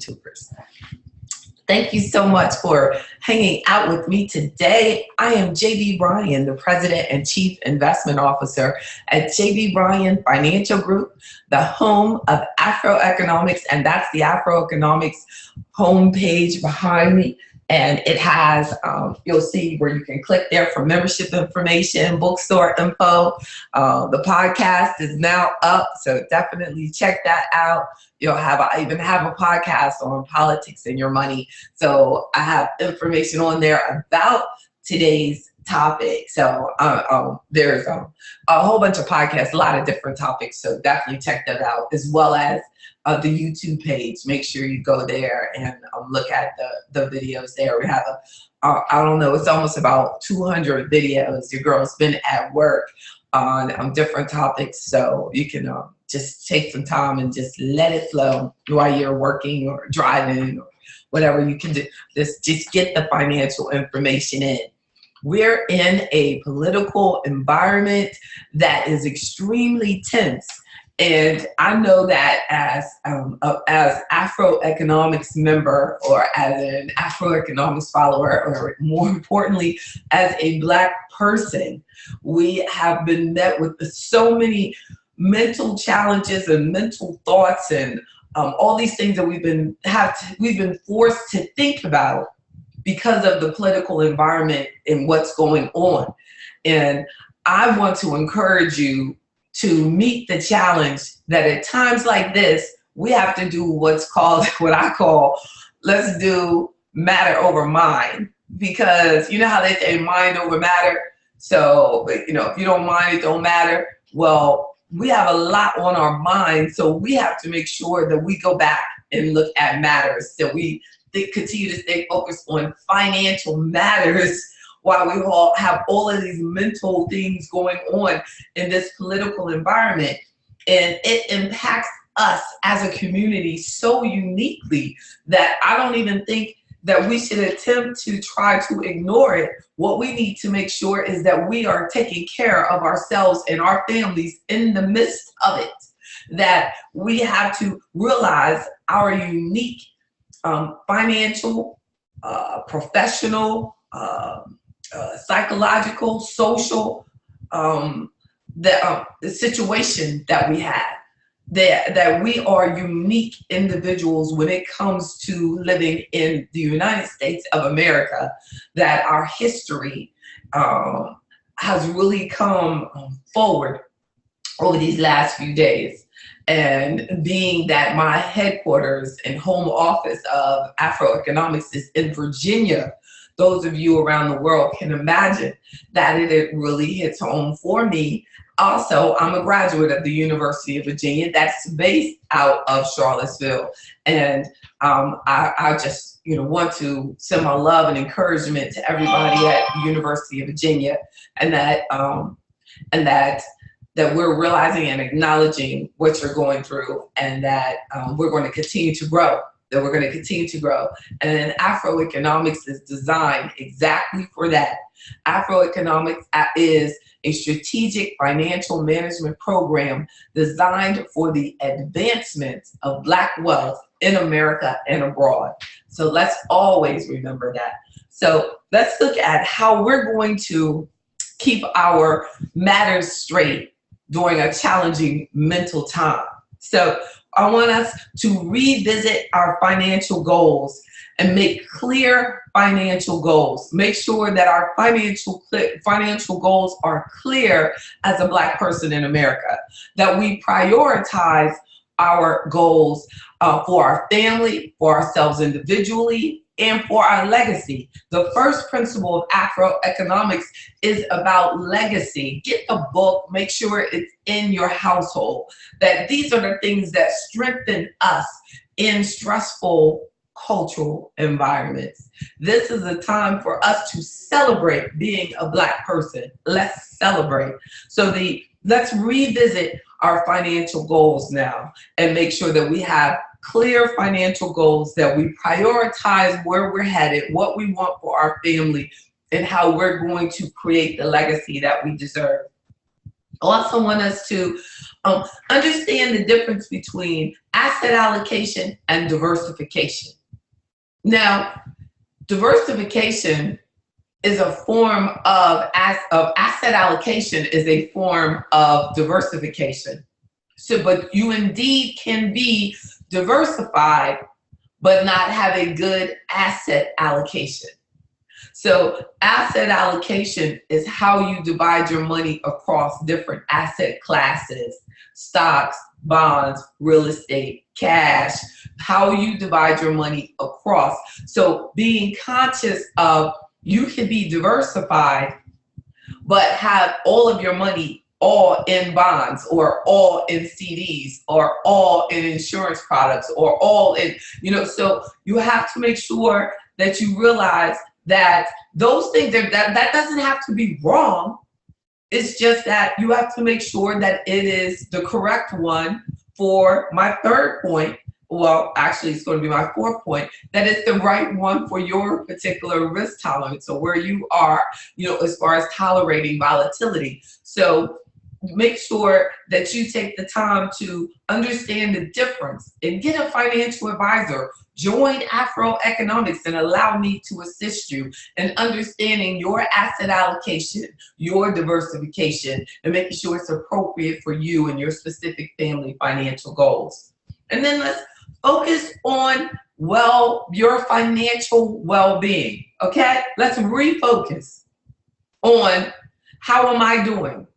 YouTubers. Thank you so much for hanging out with me today. I am JB Bryan, the President and Chief Investment Officer at JB Bryan Financial Group, the home of AfroEconomics, and that's the AfroEconomics homepage behind me. And it has, you'll see where you can click there for membership information, bookstore info. The podcast is now up, so definitely check that out. I even have a podcast on politics and your money. So I have information on there about today's topic. So there's a whole bunch of podcasts, a lot of different topics. So definitely check that out, as well as the YouTube page. Make sure you go there and look at the videos there. We have I don't know, it's almost about 200 videos. Your girl's been at work on different topics, so you can just take some time and just let it flow while you're working or driving or whatever you can do. Just get the financial information in. We're in a political environment that is extremely tense. And I know that as AfroEconomics member, or as an AfroEconomics follower, or more importantly, as a Black person, we have been met with so many mental challenges and mental thoughts and all these things that we've been forced to think about because of the political environment and what's going on. And I want to encourage you to meet the challenge that at times like this, we have to do what I call, let's do matter over mind. Because you know how they say mind over matter? So, if you don't mind, it don't matter. Well, we have a lot on our mind, so we have to make sure that we go back and look at matters, that we continue to stay focused on financial matters while we all have all of these mental things going on in this political environment. And it impacts us as a community so uniquely that I don't even think that we should attempt to try to ignore it. What we need to make sure is that we are taking care of ourselves and our families in the midst of it. That we have to realize our unique financial, professional, psychological, social, the situation that we have, that we are unique individuals when it comes to living in the United States of America, that our history has really come forward over these last few days. And being that my headquarters and home office of AfroEconomics is in Virginia, those of you around the world can imagine that it really hits home for me. Also, I'm a graduate of the University of Virginia that's based out of Charlottesville. And I just want to send my love and encouragement to everybody at the University of Virginia, and that we're realizing and acknowledging what you're going through, and that we're going to continue to grow. And AfroEconomics is designed exactly for that. AfroEconomics is a strategic financial management program designed for the advancement of Black wealth in America and abroad. So let's always remember that. So let's look at how we're going to keep our matters straight during a challenging mental time. So I want us to revisit our financial goals and make clear financial goals. Make sure that our financial goals are clear as a Black person in America, that we prioritize our goals for our family, for ourselves individually, and for our legacy. The first principle of AfroEconomics is about legacy. Get the book, make sure it's in your household. That these are the things that strengthen us in stressful cultural environments. This is a time for us to celebrate being a Black person. Let's celebrate. So let's revisit our financial goals now and make sure that we have clear financial goals, that we prioritize where we're headed, what we want for our family, and how we're going to create the legacy that we deserve. I also want us to Understand the difference between asset allocation and diversification. Now, diversification is a form of asset allocation is a form of diversification. So, but you indeed can be diversified, but not have a good asset allocation. So asset allocation is how you divide your money across different asset classes: stocks, bonds, real estate, cash, how you divide your money across. So being conscious of, you can be diversified, but have all of your money all in bonds, or all in CDs, or all in insurance products, or all in, so you have to make sure that you realize that those things that doesn't have to be wrong. It's just that you have to make sure that it is the correct one. For my third point, well, actually it's going to be my fourth point, that it's the right one for your particular risk tolerance, or where you are, as far as tolerating volatility. So make sure that you take the time to understand the difference and get a financial advisor. Join AfroEconomics and allow me to assist you in understanding your asset allocation, your diversification, and making sure it's appropriate for you and your specific family financial goals. And then let's focus on, your financial well-being, okay? Let's refocus on, how am I doing?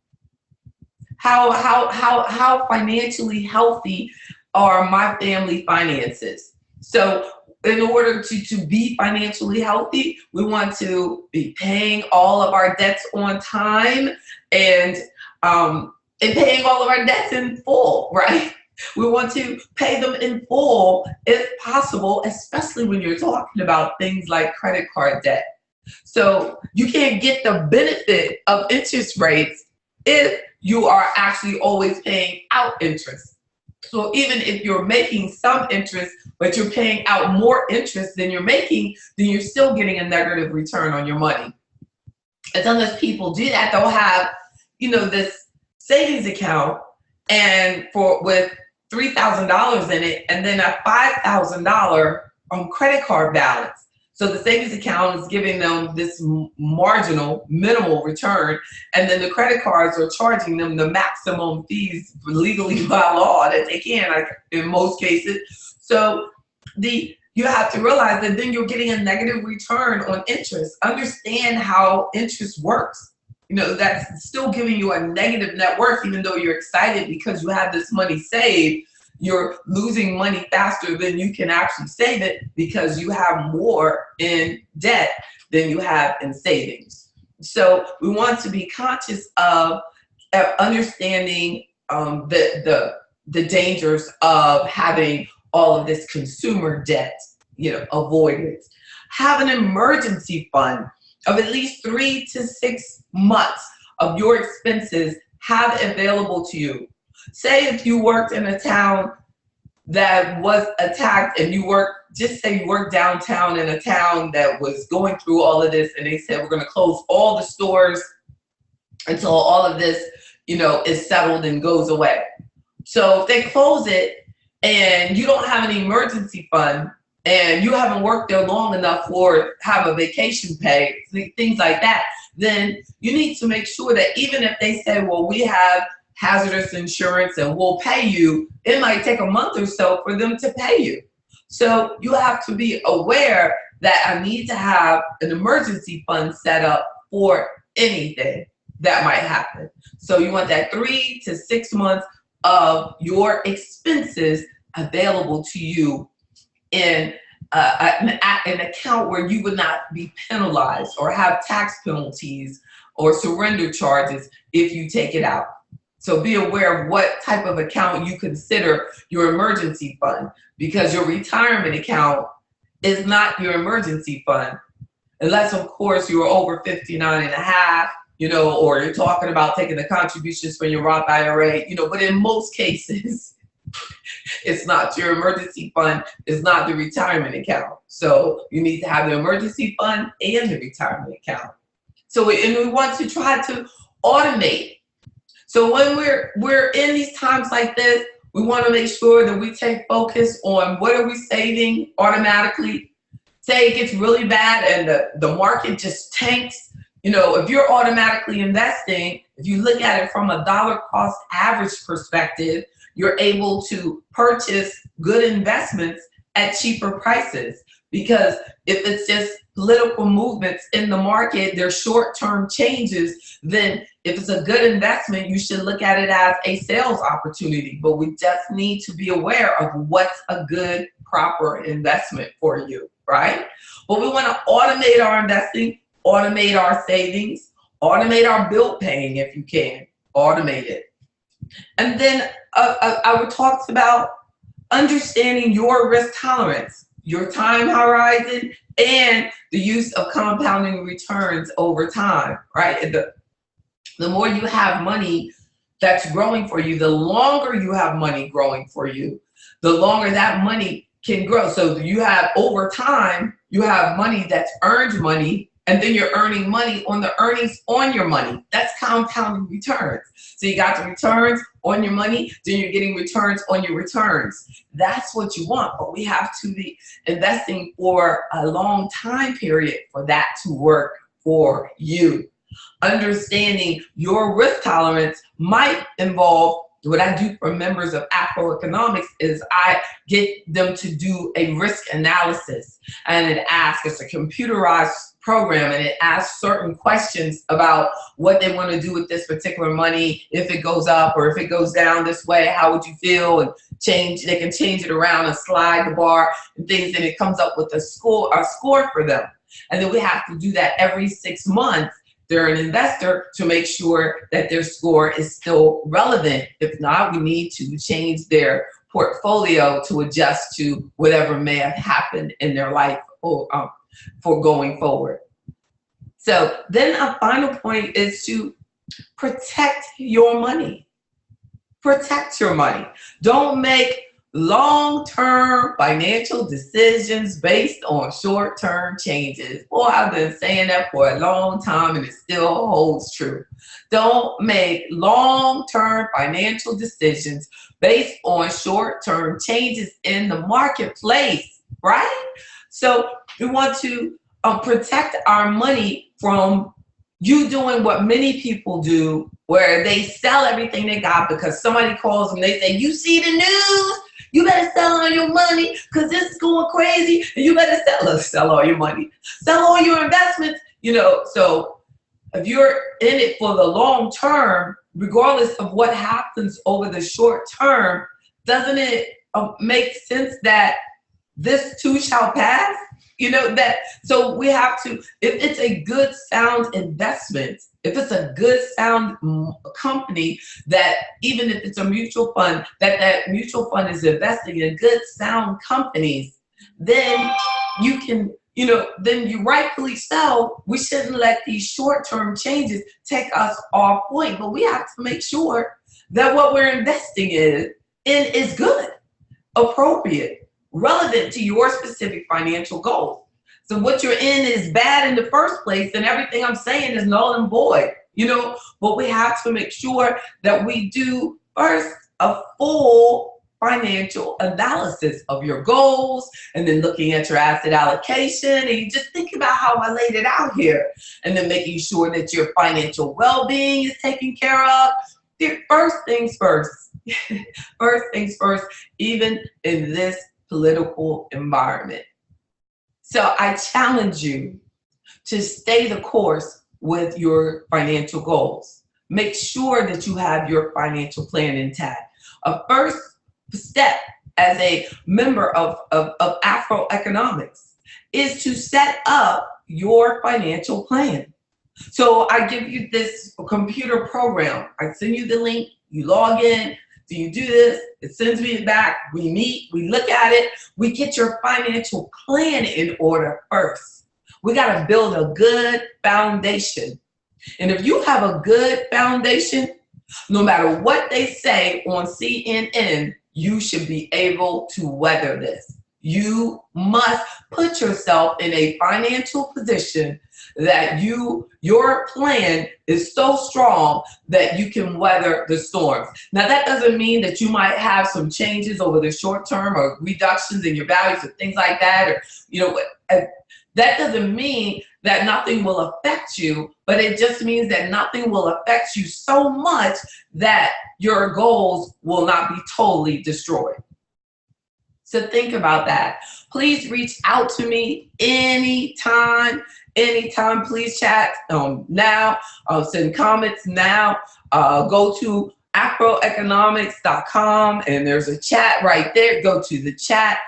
How financially healthy are my family finances? So in order to be financially healthy, we want to be paying all of our debts on time, and paying all of our debts in full, right? We want to pay them in full if possible, especially when you're talking about things like credit card debt. So you can't get the benefit of interest rates if you are actually always paying out interest. So even if you're making some interest, but you're paying out more interest than you're making, then you're still getting a negative return on your money. And unless people do that, they'll have, this savings account, and with $3,000 in it, and then a $5,000 credit card balance. So the savings account is giving them this minimal return, and then the credit cards are charging them the maximum fees legally by law that they can, like in most cases. So you have to realize that then you're getting a negative return on interest. Understand how interest works. That's still giving you a negative net worth, even though you're excited because you have this money saved. You're losing money faster than you can actually save it, because you have more in debt than you have in savings. So we want to be conscious of understanding the dangers of having all of this consumer debt, avoidance. Have an emergency fund of at least 3 to 6 months of your expenses have available to you. Say if you worked in a town that was attacked, and you worked downtown in a town that was going through all of this, and they said, we're going to close all the stores until all of this, is settled and goes away. So if they close it and you don't have an emergency fund, and you haven't worked there long enough or have a vacation pay, things like that, then you need to make sure that even if they say, well, we have hazardous insurance and we'll pay you, it might take a month or so for them to pay you. So you have to be aware that I need to have an emergency fund set up for anything that might happen. So you want that 3 to 6 months of your expenses available to you in an account where you would not be penalized or have tax penalties or surrender charges if you take it out. So be aware of what type of account you consider your emergency fund, because your retirement account is not your emergency fund, unless of course you're over 59 and a half, or you're talking about taking the contributions from your Roth IRA, but in most cases, it's not. Your emergency fund is not the retirement account. So you need to have the emergency fund and the retirement account. So, and we want to try to automate. So when we're in these times like this, we want to make sure that we take focus on what are we saving automatically. Say it gets really bad and the market just tanks. You know, if you're automatically investing, if you look at it from a dollar cost average perspective, you're able to purchase good investments at cheaper prices. Because if it's just political movements in the market, they're short-term changes, then if it's a good investment, you should look at it as a sales opportunity. But we just need to be aware of what's a good, proper investment for you, right? But we want to automate our investing, automate our savings, automate our bill paying if you can, automate it. And then I would talk about understanding your risk tolerance, your time horizon, and the use of compounding returns over time, right? The more you have money that's growing for you, the longer you have money growing for you, the longer that money can grow. So you have, over time, you have money that's earned money, and then you're earning money on the earnings on your money. That's compounding returns. So you got the returns on your money, then you're getting returns on your returns. That's what you want, but we have to be investing for a long time period for that to work for you. Understanding your risk tolerance might involve, what I do for members of AfroEconomics is I get them to do a risk analysis, and it's a computerized program, and it asks certain questions about what they want to do with this particular money. If it goes up or if it goes down this way, how would you feel? And they can change it around and slide the bar and things, and it comes up with a score for them. And then we have to do that every 6 months. They're an investor to make sure that their score is still relevant. If not, we need to change their portfolio to adjust to whatever may have happened in their life for going forward. So then a final point is to protect your money. Protect your money. Don't make long-term financial decisions based on short-term changes. Boy, I've been saying that for a long time and it still holds true. Don't make long-term financial decisions based on short-term changes in the marketplace, right? So we want to protect our money from you doing what many people do, where they sell everything they got because somebody calls them, they say, you see the news? You better sell all your money because this is going crazy, and you better sell all your money. Sell all your investments, you know. So if you're in it for the long term, regardless of what happens over the short term, doesn't it make sense that this too shall pass? You know, that, so we have to, if it's a good sound investment, if it's a good sound company, that even if it's a mutual fund, that mutual fund is investing in good sound companies, then you can, you know, then you rightfully so, we shouldn't let these short-term changes take us off point, but we have to make sure that what we're investing in is good, appropriate, relevant to your specific financial goals. So what you're in is bad in the first place, and everything I'm saying is null and void, you know, but we have to make sure that we do first a full financial analysis of your goals, and then looking at your asset allocation, and you just think about how I laid it out here, and then making sure that your financial well-being is taken care of. First things first. First things first, even in this political environment. So I challenge you to stay the course with your financial goals. Make sure that you have your financial plan intact. A first step as a member of AfroEconomics is to set up your financial plan. So I give you this computer program. I send you the link, you log in. Do you do this? It sends me back. We meet, we look at it. We get your financial plan in order first. We got to build a good foundation. And if you have a good foundation, no matter what they say on CNN, you should be able to weather this. You must put yourself in a financial position that your plan is so strong that you can weather the storms. Now, that doesn't mean that you might have some changes over the short term or reductions in your values or things like that, or that doesn't mean that nothing will affect you, but it just means that nothing will affect you so much that your goals will not be totally destroyed. So think about that. Please reach out to me anytime. Please chat now. Send comments now. Go to AfroEconomics.com and there's a chat right there. Go to the chat.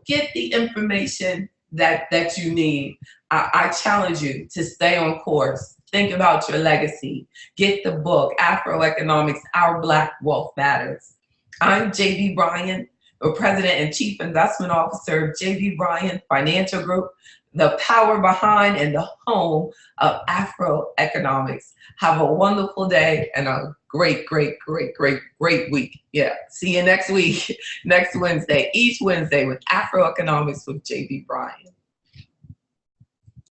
Get the information that you need. I challenge you to stay on course. Think about your legacy. Get the book, AfroEconomics, Our Black Wealth Matters. I'm J.B. Bryan, the President and Chief Investment Officer of J.B. Bryan Financial Group, the power behind and the home of AfroEconomics. Have a wonderful day and a great week. Yeah, see you next week, next Wednesday, each Wednesday with AfroEconomics with J.B. Bryan.